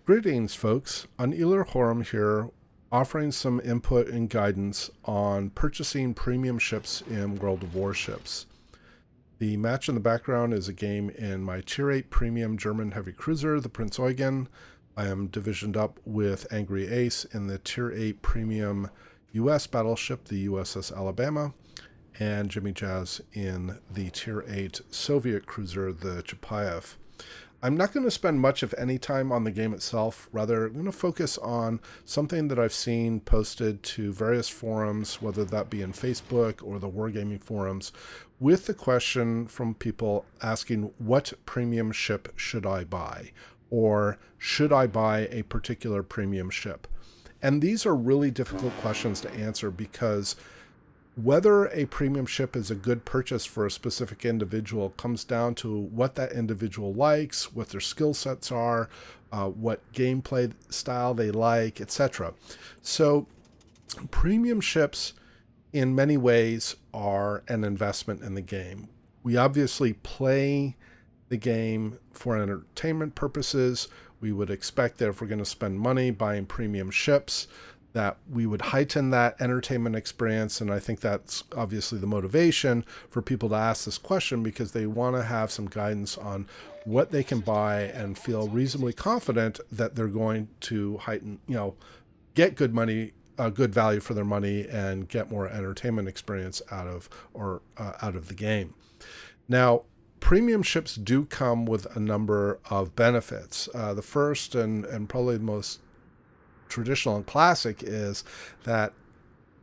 Greetings, folks. AnIolairGhorm here, offering some input and guidance on purchasing premium ships in World of Warships. The match in the background is a game in my Tier 8 premium German heavy cruiser, the Prinz Eugen. I am divisioned up with Angry Ace in the Tier 8 premium US battleship, the USS Alabama, and Jimmy Jazz in the Tier 8 Soviet cruiser, the Chapayev. I'm not going to spend much of any time on the game itself. Rather, I'm going to focus on something that I've seen posted to various forums, whether that be in Facebook or the Wargaming forums, with the question from people asking, what premium ship should I buy? Or should I buy a particular premium ship? And these are really difficult questions to answer because whether a premium ship is a good purchase for a specific individual comes down to what that individual likes, what their skill sets are, what gameplay style they like, etc. So premium ships in many ways are an investment in the game. We obviously play the game for entertainment purposes. We would expect that if we're going to spend money buying premium ships, that we would heighten that entertainment experience. And I think that's obviously the motivation for people to ask this question, because they want to have some guidance on what they can buy and feel reasonably confident that they're going to heighten, get good money, good value for their money, and get more entertainment experience out of the game. Now, premium ships do come with a number of benefits. The first and probably the most traditional and classic is that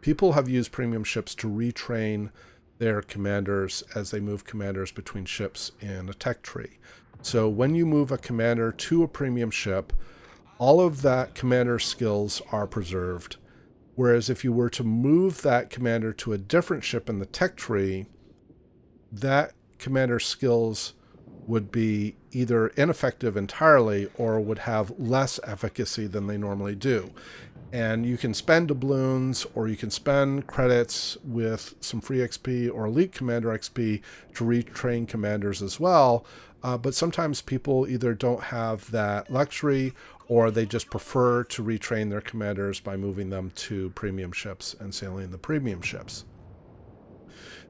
people have used premium ships to retrain their commanders as they move commanders between ships in a tech tree. So when you move a commander to a premium ship, all of that commander's skills are preserved. Whereas if you were to move that commander to a different ship in the tech tree, that commander's skills would be either ineffective entirely or would have less efficacy than they normally do. And you can spend doubloons or you can spend credits with some free XP or elite commander XP to retrain commanders as well. But sometimes people either don't have that luxury or they just prefer to retrain their commanders by moving them to premium ships and sailing the premium ships.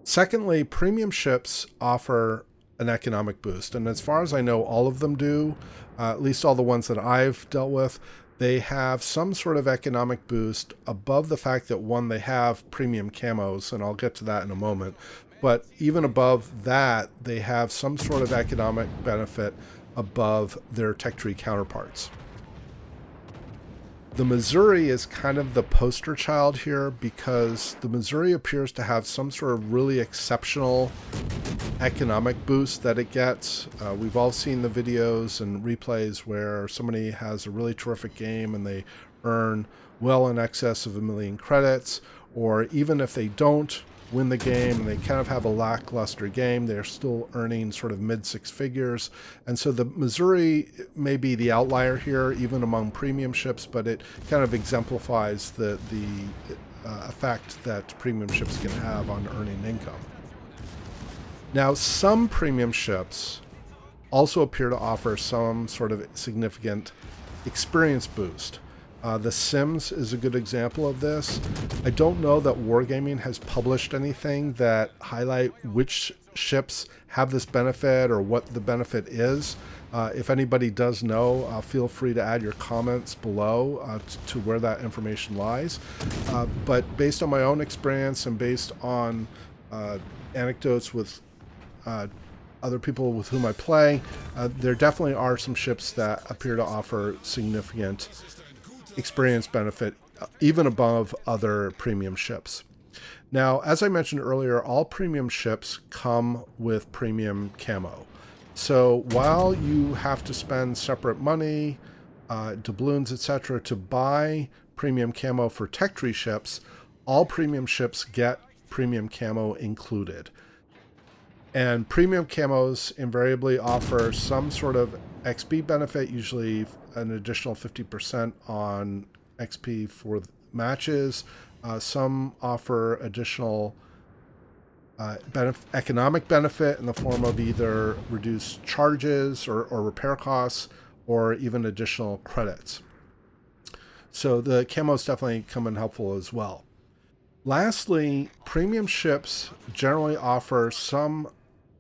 Secondly, premium ships offer an economic boost. And as far as I know, all of them do, at least all the ones that I've dealt with, they have some sort of economic boost above the fact that, one, they have premium camos, and I'll get to that in a moment. But even above that, they have some sort of economic benefit above their tech tree counterparts. The Missouri is kind of the poster child here because the Missouri appears to have some sort of really exceptional economic boost that it gets. We've all seen the videos and replays where somebody has a really terrific game and they earn well in excess of 1 million credits, or even if they don't win the game and they kind of have a lackluster game, they're still earning sort of mid six figures. And so the Missouri may be the outlier here, even among premium ships, but it kind of exemplifies the effect that premium ships can have on earning income. Now, some premium ships also appear to offer some sort of significant experience boost. The Sims is a good example of this. I don't know that Wargaming has published anything that highlight which ships have this benefit or what the benefit is. If anybody does know, feel free to add your comments below to where that information lies. But based on my own experience and based on anecdotes with other people with whom I play, there definitely are some ships that appear to offer significant experience benefit, even above other premium ships. Now, as I mentioned earlier, all premium ships come with premium camo. So while you have to spend separate money, doubloons, etc., to buy premium camo for tech tree ships, all premium ships get premium camo included. And premium camos invariably offer some sort of XP benefit, usually an additional 50% on XP for matches. Some offer additional economic benefit in the form of either reduced charges or repair costs, or even additional credits. So the camos definitely come in helpful as well. Lastly, premium ships generally offer some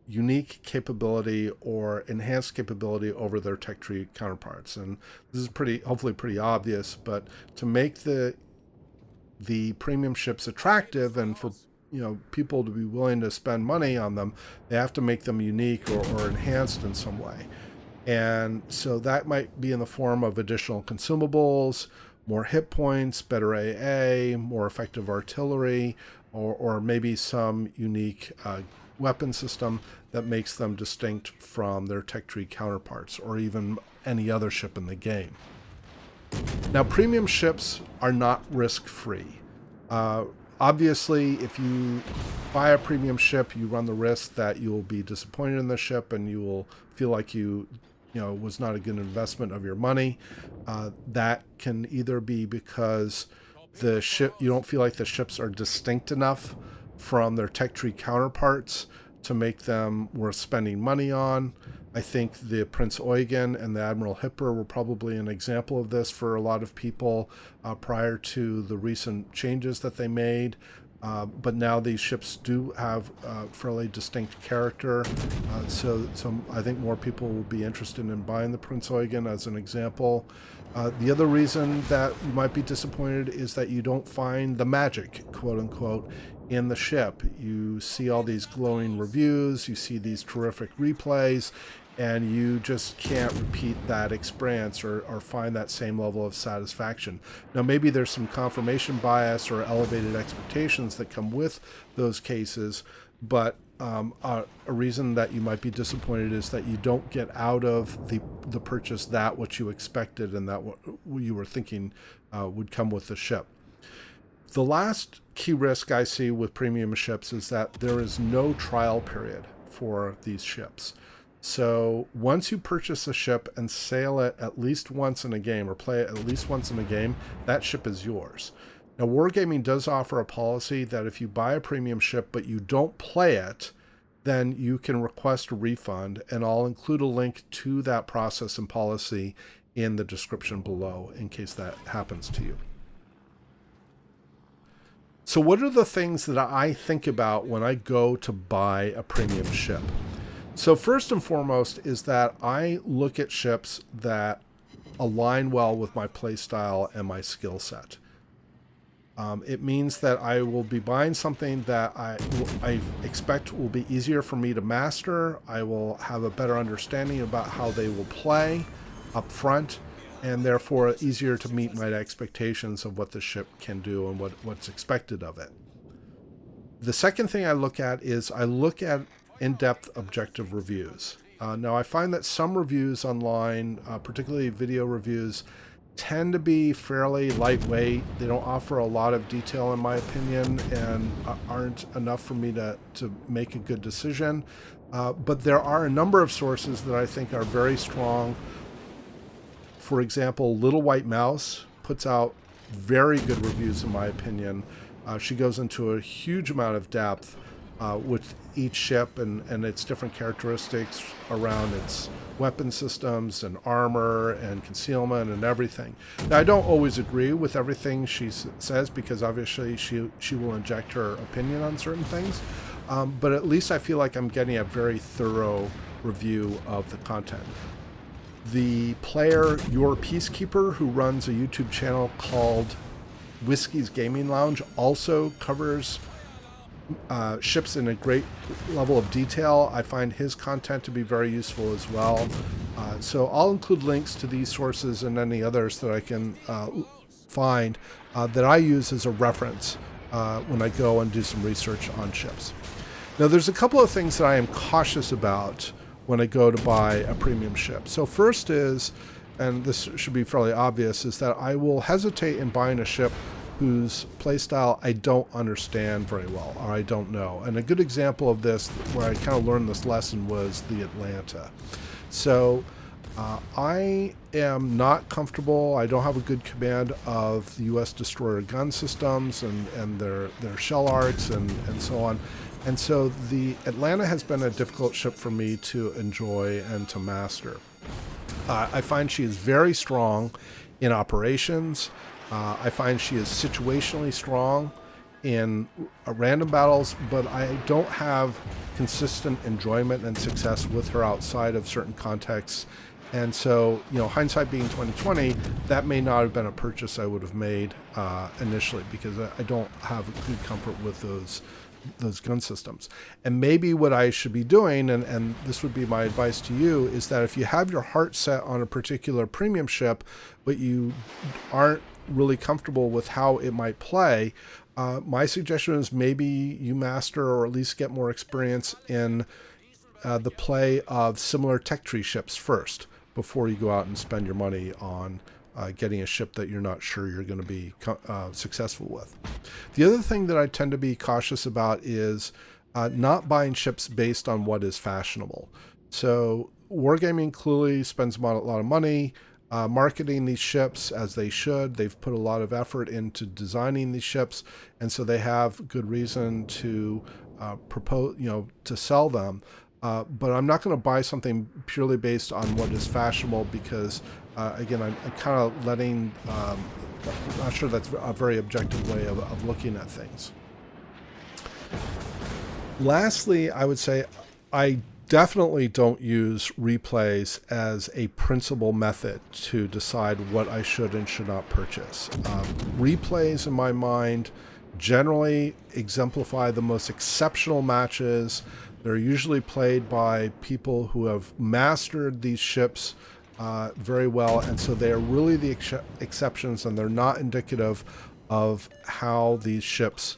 unique capability or enhanced capability over their tech tree counterparts. And this is hopefully pretty obvious, but to make the premium ships attractive and for people to be willing to spend money on them, they have to make them unique or enhanced in some way. And so that might be in the form of additional consumables, more hit points, better AA, more effective artillery, or maybe some unique weapon system that makes them distinct from their tech tree counterparts, or even any other ship in the game. Now, premium ships are not risk-free. Obviously, if you buy a premium ship, you run the risk that you will be disappointed in the ship and you will feel like was not a good investment of your money. That can either be because you don't feel like the ships are distinct enough from their tech tree counterparts to make them worth spending money on. I think the Prinz Eugen and the Admiral Hipper were probably an example of this for a lot of people prior to the recent changes that they made. But now these ships do have fairly distinct character. So I think more people will be interested in buying the Prinz Eugen as an example. The other reason that you might be disappointed is that you don't find the magic, quote unquote, in the ship. You see all these glowing reviews, you see these terrific replays, and you just can't repeat that experience or find that same level of satisfaction. Now, maybe there's some confirmation bias or elevated expectations that come with those cases, but a reason that you might be disappointed is that you don't get out of the purchase that what you expected and that what you were thinking would come with the ship. The last key risk I see with premium ships is that there is no trial period for these ships. So once you purchase a ship and sail it at least once in a game or play it at least once in a game, that ship is yours. Now, Wargaming does offer a policy that if you buy a premium ship but you don't play it, then you can request a refund, and I'll include a link to that process and policy in the description below in case that happens to you. So what are the things that I think about when I go to buy a premium ship? So first and foremost is that I look at ships that align well with my playstyle and my skill set. It means that I will be buying something that I expect will be easier for me to master. I will have a better understanding about how they will play up front, and therefore easier to meet my expectations of what the ship can do and what's expected of it. The second thing I look at is I look at in-depth objective reviews. Now, I find that some reviews online, particularly video reviews, tend to be fairly lightweight. They don't offer a lot of detail, in my opinion, and aren't enough for me to make a good decision. But there are a number of sources that I think are very strong. For example, Little White Mouse puts out very good reviews, in my opinion. She goes into a huge amount of depth with each ship and its different characteristics around its weapon systems and armor and concealment and everything. Now, I don't always agree with everything she says because obviously she will inject her opinion on certain things, but at least I feel like I'm getting a very thorough review of the content. The player Your Peacekeeper, who runs a YouTube channel called Whiskey's Gaming Lounge, also covers ships in a great level of detail. I find his content to be very useful as well. So I'll include links to these sources and any others that I can find that I use as a reference when I go and do some research on ships. Now, there's a couple of things that I am cautious about when I go to buy a premium ship. So first is, and this should be fairly obvious, is that I will hesitate in buying a ship whose playstyle I don't understand very well, or I don't know. And a good example of this, where I kind of learned this lesson, was the Atlanta. So I am not comfortable. I don't have a good command of the U.S. destroyer gun systems and their shell arcs and so on. And so the Atlanta has been a difficult ship for me to enjoy and to master. I find she is very strong in operations. I find she is situationally strong in random battles, but I don't have consistent enjoyment and success with her outside of certain contexts. And so, hindsight being 2020, that may not have been a purchase I would have made initially, because I don't have good comfort with those gun systems. And maybe what I should be doing, and this would be my advice to you, is that if you have your heart set on a particular premium ship, but you aren't really comfortable with how it might play, my suggestion is maybe you master or at least get more experience in the play of similar tech tree ships first, before you go out and spend your money on getting a ship that you're not sure you're going to be successful with. The other thing that I tend to be cautious about is not buying ships based on what is fashionable. So Wargaming clearly spends a lot of money marketing these ships, as they should. They've put a lot of effort into designing these ships, and so they have good reason to propose, to sell them. But I'm not going to buy something purely based on what is fashionable, because again, I'm kind of letting, I'm not sure that's a very objective way of looking at things. Lastly, I would say I definitely don't use replays as a principal method to decide what I should and should not purchase. Replays, in my mind, generally exemplify the most exceptional matches. They're usually played by people who have mastered these ships very well, and so they are really the exceptions, and they're not indicative of how these ships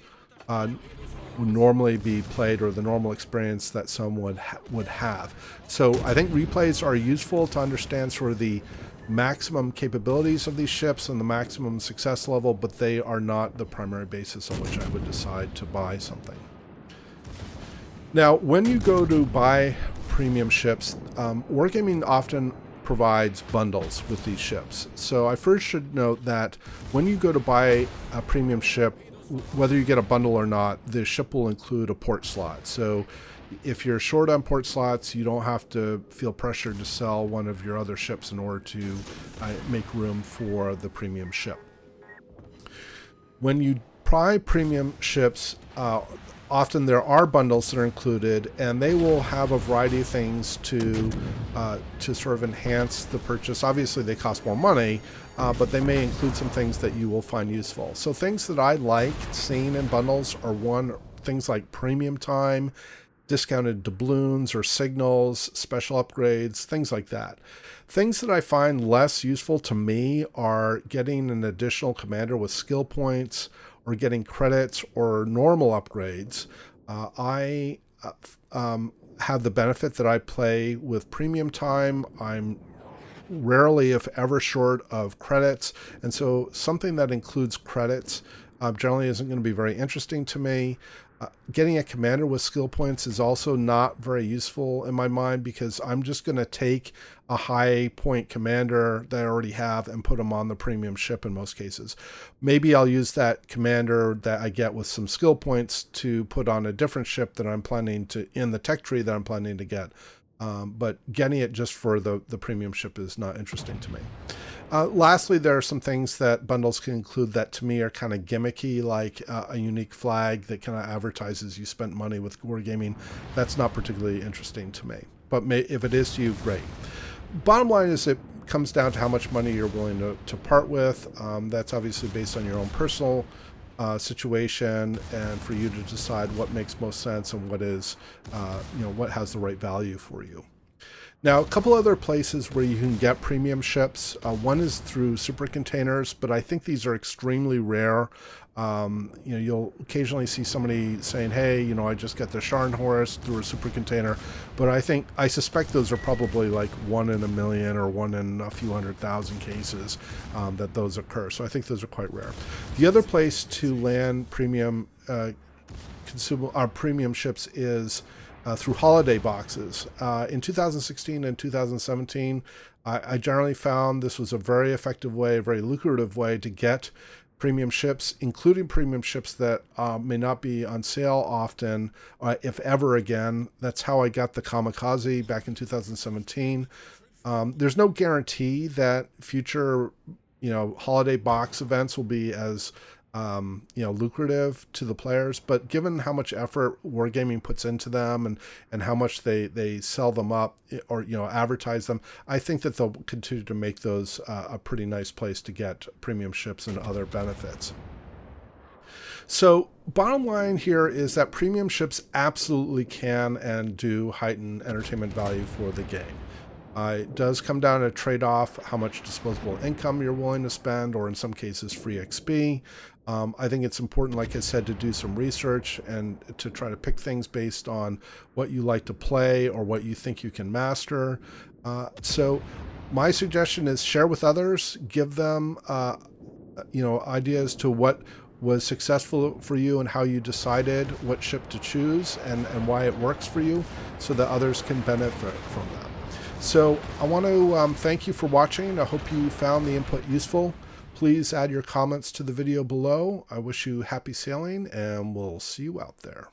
would normally be played, or the normal experience that someone would have. So I think replays are useful to understand sort of the maximum capabilities of these ships and the maximum success level, but they are not the primary basis on which I would decide to buy something. Now, when you go to buy premium ships, Wargaming often provides bundles with these ships. So I first should note that when you go to buy a premium ship, whether you get a bundle or not, the ship will include a port slot. So if you're short on port slots, you don't have to feel pressured to sell one of your other ships in order to make room for the premium ship. When you buy premium ships, often there are bundles that are included, and they will have a variety of things to sort of enhance the purchase. Obviously, they cost more money, but they may include some things that you will find useful. So things that I like seeing in bundles are things like premium time, discounted doubloons or signals, special upgrades, things like that. Things that I find less useful to me are getting an additional commander with skill points, or getting credits, or normal upgrades. I have the benefit that I play with premium time. I'm rarely, if ever, short of credits, and so something that includes credits generally isn't going to be very interesting to me. Getting a commander with skill points is also not very useful in my mind, because I'm just going to take a high point commander that I already have and put them on the premium ship in most cases. Maybe I'll use that commander that I get with some skill points to put on a different ship that I'm planning to, in the tech tree that I'm planning to get. But getting it just for the premium ship is not interesting to me. Lastly, there are some things that bundles can include that to me are kind of gimmicky, like a unique flag that kind of advertises you spent money with Wargaming. That's not particularly interesting to me, but if it is to you, great. Bottom line is it comes down to how much money you're willing to part with. That's obviously based on your own personal situation, and for you to decide what makes most sense and what is, what has the right value for you. Now, a couple other places where you can get premium ships. One is through super containers, but I think these are extremely rare. You'll occasionally see somebody saying, hey, I just got the Scharnhorst through a super container, but I suspect those are probably like 1 in a million or 1 in a few 100,000 cases that those occur. So I think those are quite rare. The other place to land premium premium ships is through holiday boxes. In 2016 and 2017, I generally found this was a very effective way, a very lucrative way to get premium ships, including premium ships that may not be on sale often, if ever again. That's how I got the Kamikaze back in 2017. There's no guarantee that future, holiday box events will be as, lucrative to the players, but given how much effort Wargaming puts into them and how much they sell them up or, advertise them, I think that they'll continue to make those a pretty nice place to get premium ships and other benefits. So bottom line here is that premium ships absolutely can and do heighten entertainment value for the game. It does come down to a trade-off, how much disposable income you're willing to spend, or in some cases free XP. I think it's important, like I said, to do some research and to try to pick things based on what you like to play or what you think you can master. So my suggestion is share with others, give them ideas to what was successful for you and how you decided what ship to choose and why it works for you, so that others can benefit from that. So I want to thank you for watching. I hope you found the input useful. Please add your comments to the video below. I wish you happy sailing, and we'll see you out there.